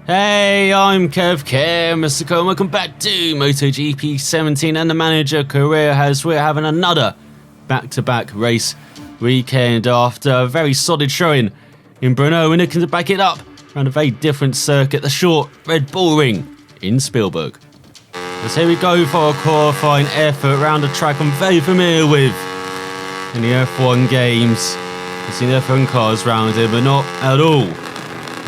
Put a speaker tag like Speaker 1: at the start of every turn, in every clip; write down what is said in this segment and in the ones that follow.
Speaker 1: Hey, I'm Kev, Mr. Cole. Welcome back to MotoGP 17 and the manager career as we're having another back-to-back race weekend after a very solid showing in Brno. We're looking to back it up around a very different circuit, the short Red Bull Ring in Spielberg. So here we go for a qualifying effort around a track I'm very familiar with in the F1 games. I've seen F1 cars around here, but not at all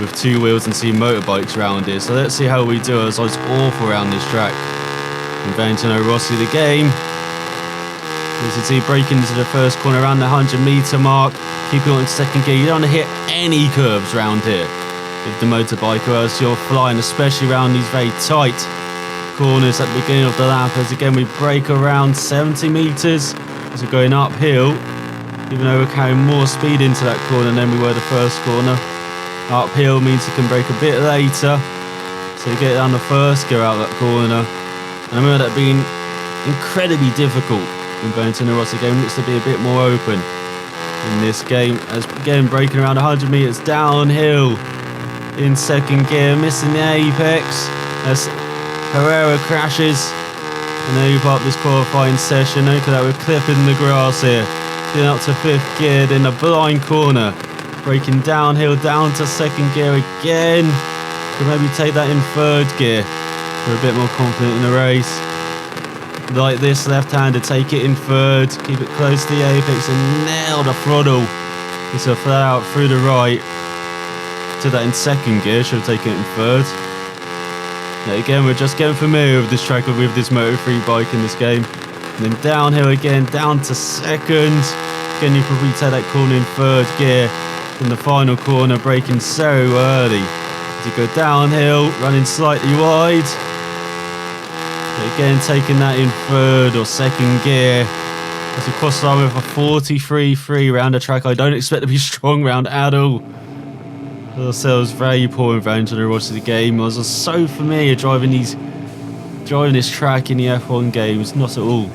Speaker 1: with two wheels and see motorbikes around here. So let's see how we do as I was awful around this track. And Valentino Rossi the game. As you can see, breaking into the first corner around the 100-meter mark. Keeping on in second gear. You don't want to hit any curves around here with the motorbike, or else you're flying, especially around these very tight corners at the beginning of the lap. As again, we brake around 70 meters as we're going uphill, even though we're carrying more speed into that corner than we were the first corner. Uphill means you can brake a bit later, so you get down the first gear out of that corner. And I remember that being incredibly difficult in Valentino Rossi game. Looks to be a bit more open in this game, as again braking around 100 meters downhill in second gear, missing the apex as Herrera crashes. And there you up this qualifying session. Look at that, we're clipping the grass here, getting up to fifth gear in the blind corner. Braking downhill, down to second gear again. Could maybe take that in third gear. We're a bit more confident in the race. Like this, left-hander, take it in third. Keep it close to the apex and nail the throttle. It's a flat out through the right. Did that in second gear, should have taken it in third. Now again, we're just getting familiar with this track with this Moto3 bike in this game. And then downhill again, down to second. Again, you probably take that corner in third gear. In the final corner, braking so early. As you go downhill, running slightly wide. Again, taking that in third or second gear. As we cross the line with a 43.3 round a track I don't expect to be strong round at all. Ourselves very poor in Valentino Rossi the game. I was so familiar driving this track in the F1 games, not at all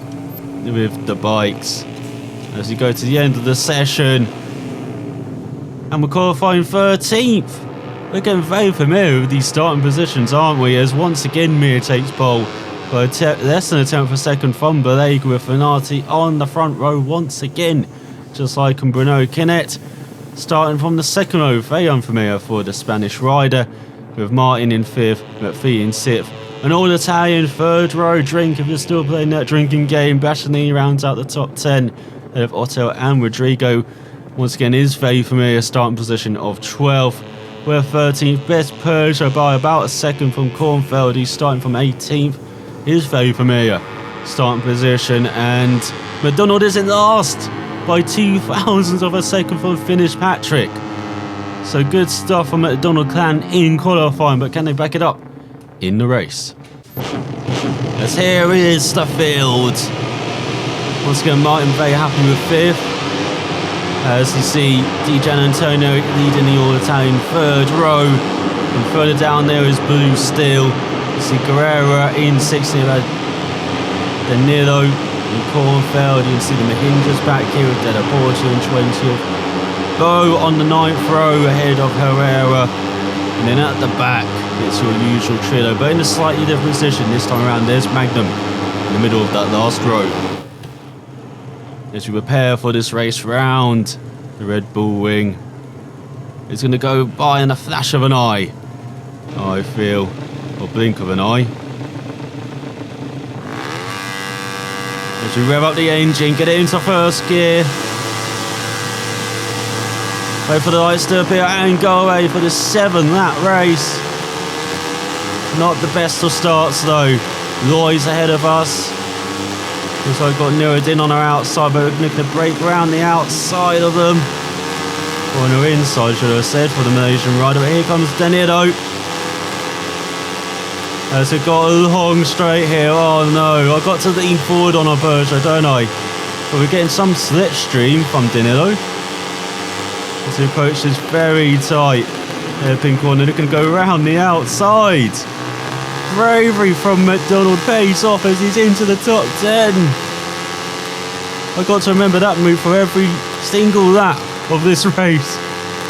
Speaker 1: with the bikes. As you go to the end of the session, and we're qualifying 13th. We're getting very familiar with these starting positions, aren't we? As once again Mir takes pole by less than a tenth of a second from Beleg, with Finati on the front row once again, just like in Bruno Kinet. Starting from the second row, very unfamiliar for the Spanish rider, with Martin in fifth, McPhee in sixth. An all-Italian third row drink if you're still playing that drinking game. Bastianini rounds out the top 10 ahead of Otto and Rodrigo. Once again, is very familiar starting position of 12th. We're 13th, best Peugeot by about a second from Kornfeld. He's starting from 18th. Is very familiar starting position, and McDonald is in last by 0.02 of a second from Finnish Patrick. So good stuff from McDonald clan in qualifying, but can they back it up in the race? As here is the field. Once again, Martin very happy with fifth. As you see, Di Gianantonio leading the all-Italian third row. And further down there is Blue Steel. You see Guerrera in 16th, Danilo in Kornfeld. You can see the Mahindras back here with Della Porta in 20th. Bo on the 9th row ahead of Herrera. And then at the back, it's your usual trio, but in a slightly different position. This time around, there's Magnum in the middle of that last row. As we prepare for this race round the Red Bull Ring, it's going to go by in a flash of an eye, I feel, or blink of an eye. As we rev up the engine, get it into first gear. Wait for the lights to appear and go away for the 7-lap race. Not the best of starts though. Loy's ahead of us. Looks like we've got Nuruddin on our outside, but we're going to break around the outside of them. Or on our inside, should I have said, for the Malaysian rider. But here comes Danilo. As we've got a long straight here. Oh no, I've got to lean forward on our Peugeot, don't I? But we're getting some slipstream from Danilo. As we approach this very tight hairpin corner, they're going to go around the outside. Bravery from McDonald pays off as he's into the top 10. I've got to remember that move for every single lap of this race.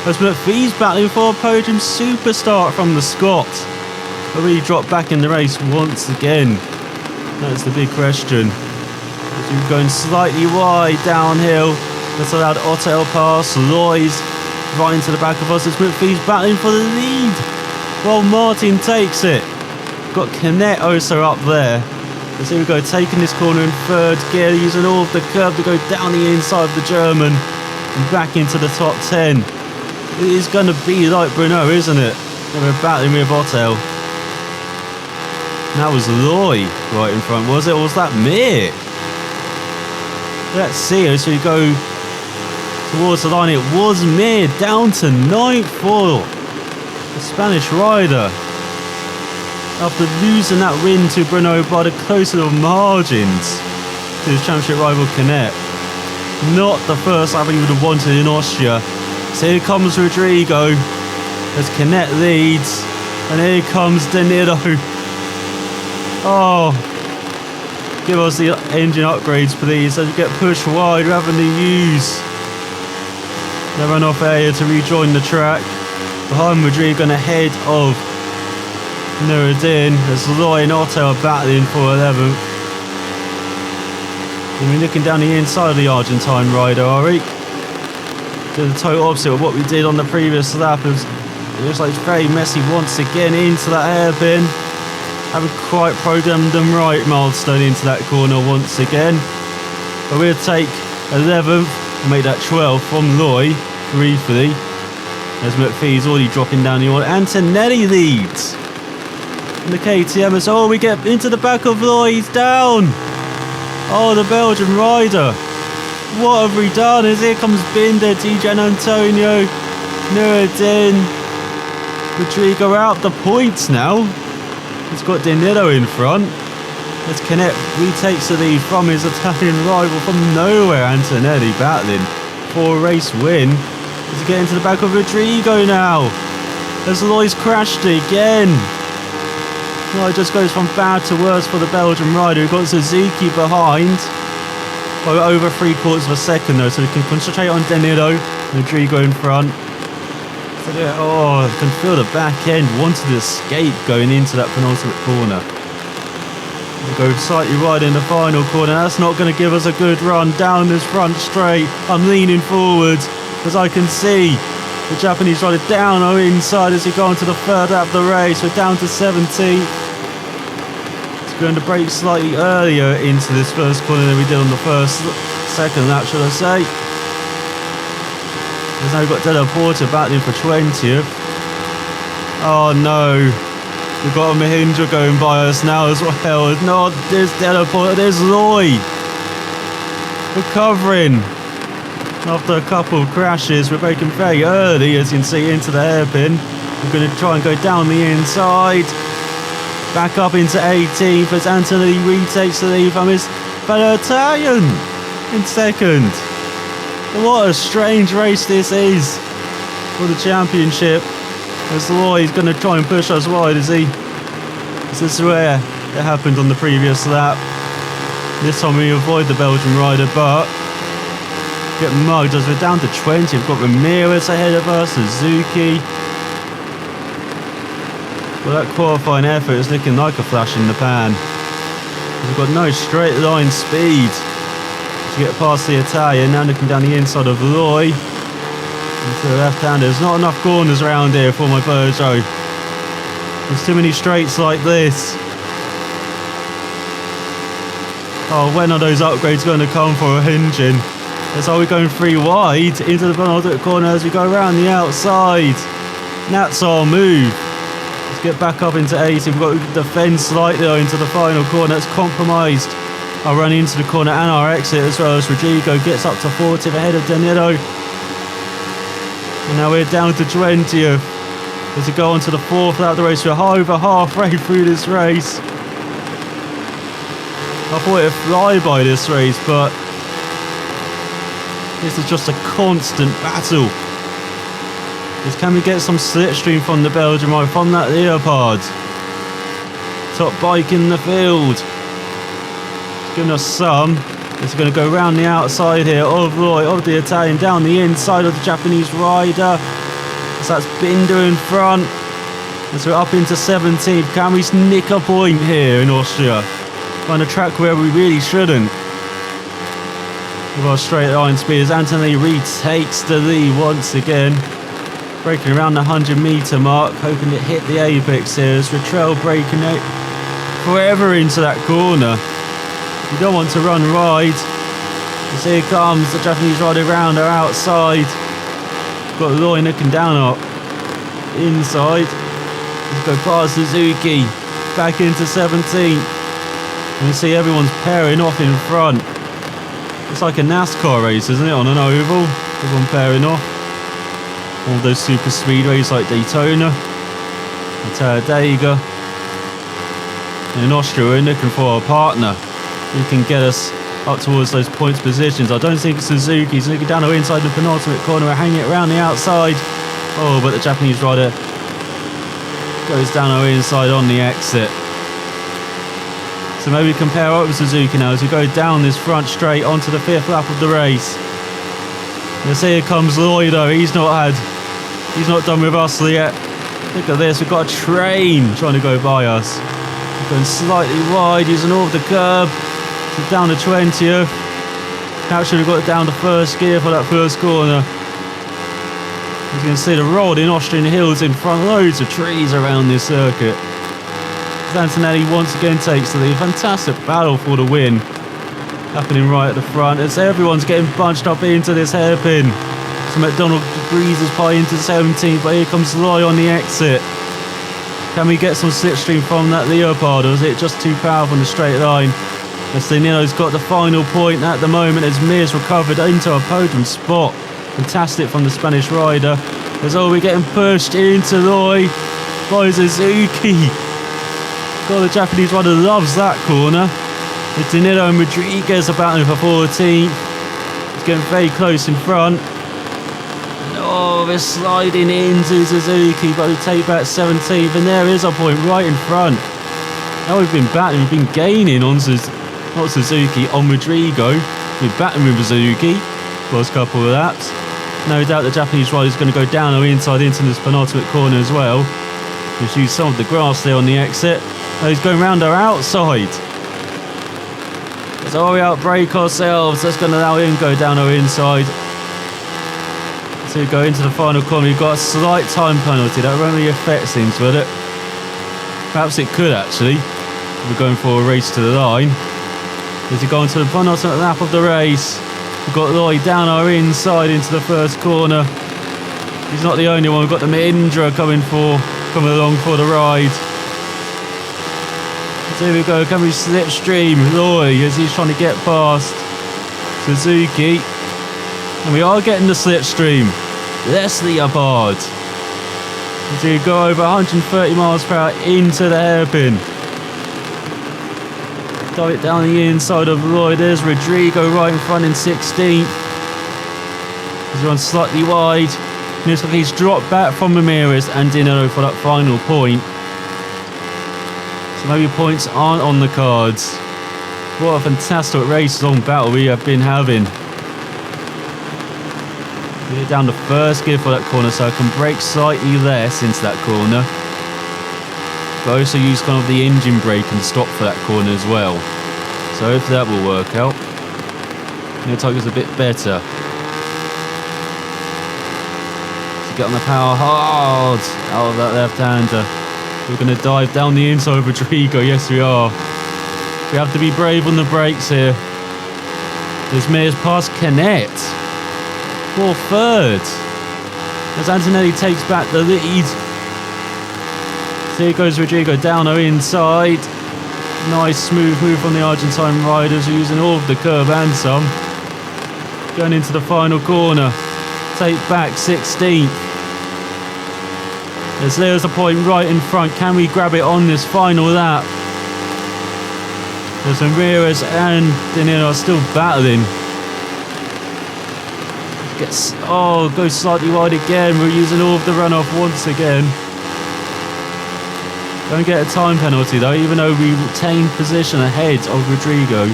Speaker 1: As McPhee's battling for a podium superstar from the Scot. Will he drop back in the race once again? That's the big question. As we're going slightly wide downhill. That's allowed Otto pass. Loy's right into the back of us as McPhee's battling for the lead. While Martin takes it. Got Canet also up there. As here we go, taking this corner in third gear, using all of the curve to go down the inside of the German and back into the top 10. It is going to be like Bruno, isn't it? And we're battling with Otto. And that was Loy right in front, was it? Or was that Mir? Let's see as we go towards the line. It was Mir down to 9th for the Spanish rider. After losing that win to Bruno by the closer of margins to his championship rival Canet. Not the first lap he would have wanted in Austria. So here comes Rodrigo as Canet leads. And here comes De Niro. Oh, give us the engine upgrades please as we get pushed wide. We're having to use the runoff area to rejoin the track. Behind Rodrigo and ahead of Nuruddin as Loy and Otto are battling for 11th. And we're looking down the inside of the Argentine rider, are we? To the total opposite of what we did on the previous lap. It looks like it's very messy once again into that hairpin. Haven't quite programmed them right, Milestone into that corner once again. But we'll take 11th and make that 12th from Loy briefly. As McPhee's already dropping down the order. Antonelli leads. And the KTM is, oh, we get into the back of Loy, he's down. Oh, the Belgian rider. What have we done? As here comes Binder, DJ Antonio, Nuruddin, Rodrigo out the points now. He's got De Niro in front. As Canet retakes the lead from his Italian rival from nowhere. Antonelli battling for a race win. As he gets into the back of Rodrigo now. As Loy's crashed again. Well, it just goes from bad to worse for the Belgian rider. We've got Suzuki behind. By over 3/4 of a second though, so we can concentrate on De Niro. Rodrigo in front. So yeah, oh, I can feel the back end wanted to escape going into that penultimate corner. We'll go slightly wide in the final corner. That's not going to give us a good run down this front straight. I'm leaning forward as I can see the Japanese rider down our inside as we go into the third lap of the race. We're down to 17. Going to brake slightly earlier into this first corner than we did on the second lap, should I say. There's now got Della Porta battling for 20th. Oh no, we've got a Mahindra going by us now as well. No, there's Della Porta, there's Loy. Recovering after a couple of crashes. We're braking very early, as you can see, into the hairpin. We're going to try and go down the inside. Back up into 18th as Antonelli retakes the lead from his fellow Italian in second. What a strange race this is for the championship. As Loy is going to try and push us wide, is he? This is where it happened on the previous lap. This time we avoid the Belgian rider, but get mugged as we're down to 20. We've got Ramirez ahead of us, Suzuki. Well, that qualifying effort is looking like a flash in the pan. We've got no straight line speed to get past the Italian. Now looking down the inside of Loy into the left-hander. There's not enough corners around here for my Peugeot. There's too many straights like this. Oh, when are those upgrades going to come for a engine? That's how we're going 3 wide into the penultimate corner as we go around the outside. And that's our move. Let's get back up into 80. We've got to defend slightly into the final corner. It's compromised our run into the corner and our exit as well as Rodrigo gets up to 40th ahead of De Niro. And now we're down to 20th as we go on to the 4th lap of the race. We're over halfway through this race. I thought it'd fly by this race, but this is just a constant battle. Can we get some slipstream from the Belgian rider, from that Leopard? Top bike in the field. It's giving us some. It's going to go round the outside here of Loy, of the Italian, down the inside of the Japanese rider. So that's Binder in front. As we're up into 17th. Can we nick a point here in Austria? On a track where we really shouldn't. With our straight line speed as Anthony retakes the lead once again. Breaking around the 100-metre mark, hoping to hit the apex here as Ratrell breaking it forever into that corner. You don't want to run wide. As here comes the Japanese rider round our outside. Got Loy looking down up. Inside. Let's go past Suzuki. Back into 17th. And you see everyone's pairing off in front. It's like a NASCAR race, isn't it, on an oval? Everyone pairing off. All those super speedways like Daytona and Talladega. And in Austria, we're looking for a partner who can get us up towards those points positions. I don't think it's Suzuki. He's looking down the inside the penultimate corner. We're hanging it around the outside. Oh, but the Japanese rider goes down our inside on the exit. So maybe compare up with Suzuki now as we go down this front straight onto the 5th lap of the race. Let's see, here comes Lloyd though. He's not done with us yet. Look at this, we've got a train trying to go by us. We're going slightly wide, using all of the curb. So down to 20th. Now should have got it down to first gear for that first corner. As you can see, the rolling Austrian hills in front, loads of trees around this circuit. Antonelli once again takes the lead. Fantastic battle for the win happening right at the front as everyone's getting bunched up into this hairpin. So McDonald breezes by into 17th, but here comes Loy on the exit. Can we get some slipstream from that Leopard, or is it just too powerful in the straight line? As Danino's got the final point at the moment as Mir's recovered into a podium spot. Fantastic from the Spanish rider. As we're getting pushed into Loy by Suzuki. God, the Japanese rider loves that corner. With Danilo and Rodriguez are battling for 14th. He's getting very close in front. And oh, we're sliding into Suzuki, but we take back 17th, and there is our point right in front. Now we've been battling, we've been gaining on not Suzuki, on Rodrigo. We're battling with Suzuki last couple of laps. No doubt the Japanese rider is going to go down or inside into this penultimate corner as well. Just use some of the grass there on the exit. Oh, he's going round our outside. So we outbrake ourselves. That's going to allow him to go down our inside. So we go into the final corner. We've got a slight time penalty. That won't really affect things, will it? Perhaps it could actually. We're going for a race to the line. As we go into the penultimate lap of the race, we've got Lloyd down our inside into the first corner. He's not the only one. We've got the Mahindra coming along for the ride. So here we go, can we slipstream Loy as he's trying to get past Suzuki. And we are getting the slipstream. Less Leopard. So you go over 130 miles per hour into the hairpin. Dive it down the inside of Loy. There's Rodrigo right in front in 16th. He's run slightly wide. And looks like he's dropped back from Ramirez and Dinero for that final point. So maybe points aren't on the cards. What a fantastic race-long battle we have been having. We're down the first gear for that corner, so I can brake slightly less into that corner. But also use kind of the engine brake and stop for that corner as well. So hopefully that will work out. The Tiger's a bit better. So get on the power hard out of that left-hander. We're going to dive down the inside of Rodrigo. Yes, we are. We have to be brave on the brakes here. There's Mears past Canet for third. As Antonelli takes back the lead. So here goes Rodrigo down our inside. Nice smooth move from the Argentine riders, using all of the curb and some. Going into the final corner. Take back 16th. As there's a point right in front. Can we grab it on this final lap? As Ramirez and Danilo are still battling. Goes slightly wide again. We're using all of the runoff once again. Don't get a time penalty though, even though we retain position ahead of Rodrigo,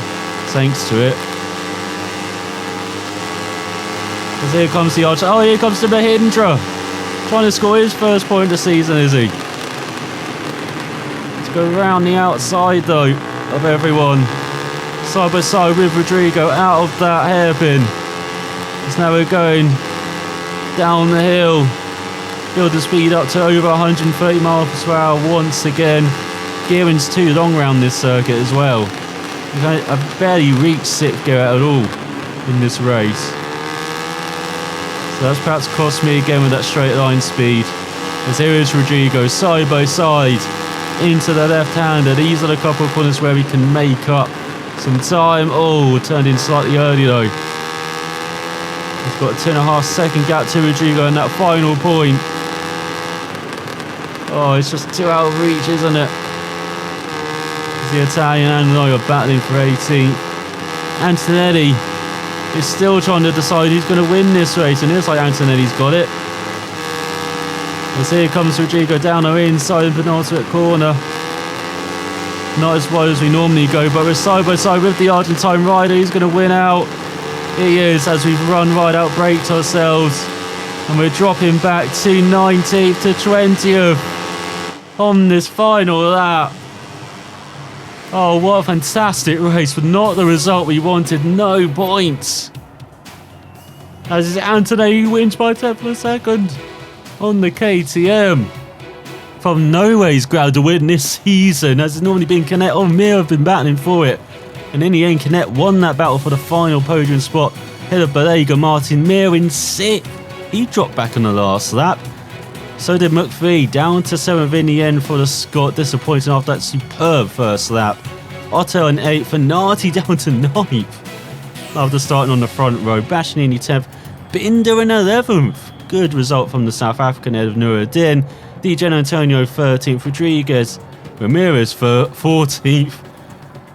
Speaker 1: thanks to it. As here comes the Archer. Oh, here comes the Mahindra. Trying to score his first point of the season, is he? Let's go around the outside, though, of everyone. Side by side with Rodrigo out of that hairpin. So now we're going down the hill. Build the speed up to over 130 miles per hour once again. Gearing's too long around this circuit as well. I've barely reached 6th gear at all in this race. So that's perhaps cost me again with that straight line speed. As here is Rodrigo side by side into the left-hander. These are the couple of corners where we can make up some time. Oh, turned in slightly early though. He's got a 2.5 second gap to Rodrigo in that final point. Oh, it's just too out of reach, isn't it? The Italian and I are battling for 18th. Antonelli is still trying to decide who's going to win this race, and it looks like Antonelli's got it. As here comes Rodrigo down our inside of the penultimate corner. Not as wide as we normally go, but we're side by side with the Argentine rider. Who's going to win out? He is, as we've run right out, braked ourselves, and we're dropping back to 19th to 20th on this final lap. Oh, what a fantastic race, but not the result we wanted. No points. As Antonelli who wins by 10th of a second on the KTM. From nowhere he's grabbed a win this season, as it's normally been Canet or Mir have been battling for it. And in the end, Canet won that battle for the final podium spot. Ahead of Balega, Martin Mir in 6th. He dropped back on the last lap. So did McPhee, down to 7th in the end for the Scot, disappointing after that superb first lap. Otto in 8th, and Narti down to 9th after starting on the front row. Bastianini 10th, Binder in 11th. Good result from the South African head of Nuruddin. Di Antonio 13th, Rodriguez Ramirez for 14th,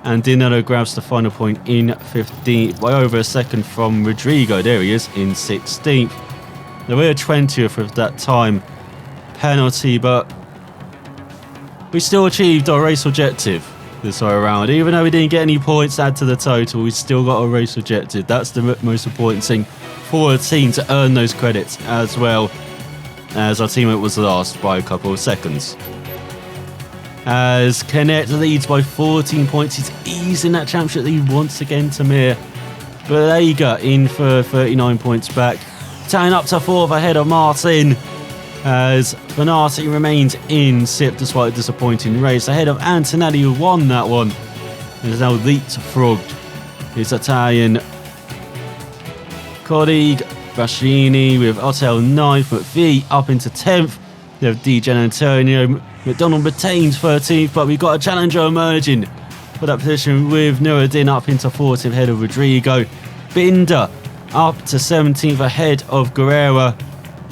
Speaker 1: and Dinello grabs the final point in 15th by over a second from Rodrigo. There he is in 16th. Now we're 20th with that time penalty, but we still achieved our race objective this way around. Even though we didn't get any points added to the total, we still got a race objective. That's the most important thing for a team, to earn those credits, as well as our teammate was last by a couple of seconds. As Canet leads by 14 points, he's easing that championship lead once again to Mir. Balega in for 39 points back, tying up to 4th ahead of Martin, as Benassi remains in 6th despite a disappointing race, ahead of Antonelli, who won that one and is now leapfrogged his Italian colleague Bastianini, with Otto 9th, McPhee up into 10th. We have Di Antonio, McDonald retains 13th, but we've got a challenger emerging for that position with Nuruddin up into 14th ahead of Rodrigo. Binder up to 17th ahead of Guerrera.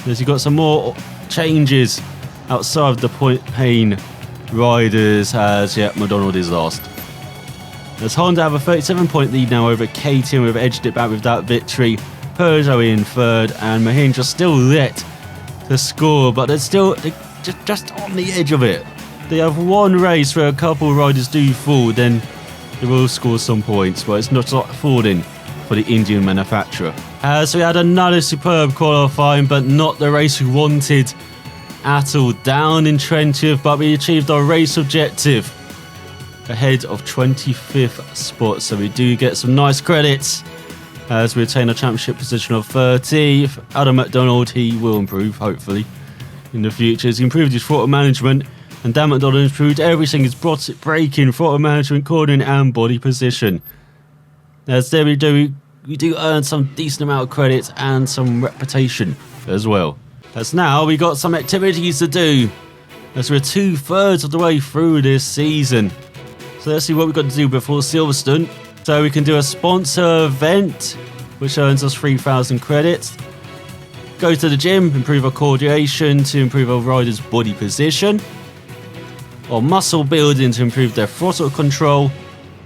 Speaker 1: As you've got some more changes outside of the point pain riders, as McDonald is last. As Honda have a 37-point lead now over KTM, we've edged it back with that victory. Peugeot in 3rd, and Mahindra still lit to score, but they're still just on the edge of it. They have one race where a couple of riders do fall, then they will score some points, but it's not falling for the Indian manufacturer. So we had another superb qualifying, but not the race we wanted at all. Down in 20th, but we achieved our race objective ahead of 25th spot, so we do get some nice credits as we attain a championship position of 30th. Adam McDonald, he will improve, hopefully, in the future. He's improved his throttle management, and Dan McDonald has improved everything. He's brought it braking, throttle management, cornering, and body position. As there we do earn some decent amount of credits and some reputation as well. As now we got some activities to do, as we're 2/3 of the way through this season. So let's see what we've got to do before Silverstone. So we can do a sponsor event, which earns us 3,000 credits. Go to the gym, improve our coordination to improve our rider's body position. Or muscle building to improve their throttle control.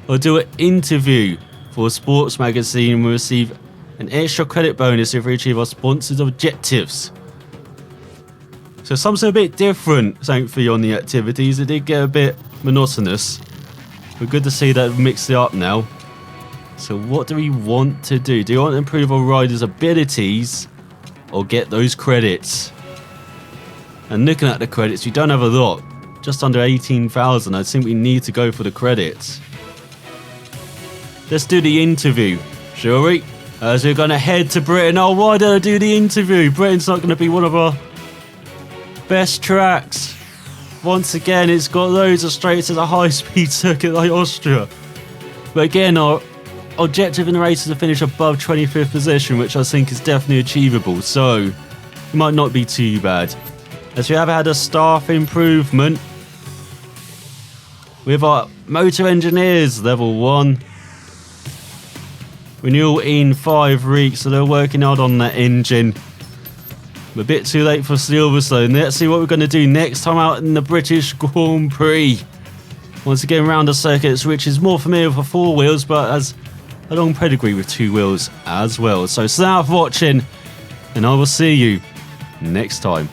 Speaker 1: Or do an interview for a sports magazine, and we'll receive an extra credit bonus if we achieve our sponsors' objectives. So something a bit different, thankfully, on the activities. It did get a bit monotonous, but good to see that we've mixed it up now. So what do we want to do? Do you want to improve our riders' abilities or get those credits? And looking at the credits, we don't have a lot. Just under 18,000. I think we need to go for the credits. Let's do the interview, shall we? As we're going to head to Britain. Oh, why did I do the interview? Britain's not going to be one of our best tracks. Once again, it's got loads of straights as a high-speed circuit like Austria. But again, our objective in the race is to finish above 25th position, which I think is definitely achievable. So, it might not be too bad. As we have had a staff improvement with our motor engineers, level 1. Renewal in 5 weeks, so they're working hard on that engine. We're a bit too late for Silverstone. Let's see what we're going to do next time out in the British Grand Prix. Once again, round the circuits, which is more familiar for 4 wheels, but has a long pedigree with 2 wheels as well. So, thanks for watching, and I will see you next time.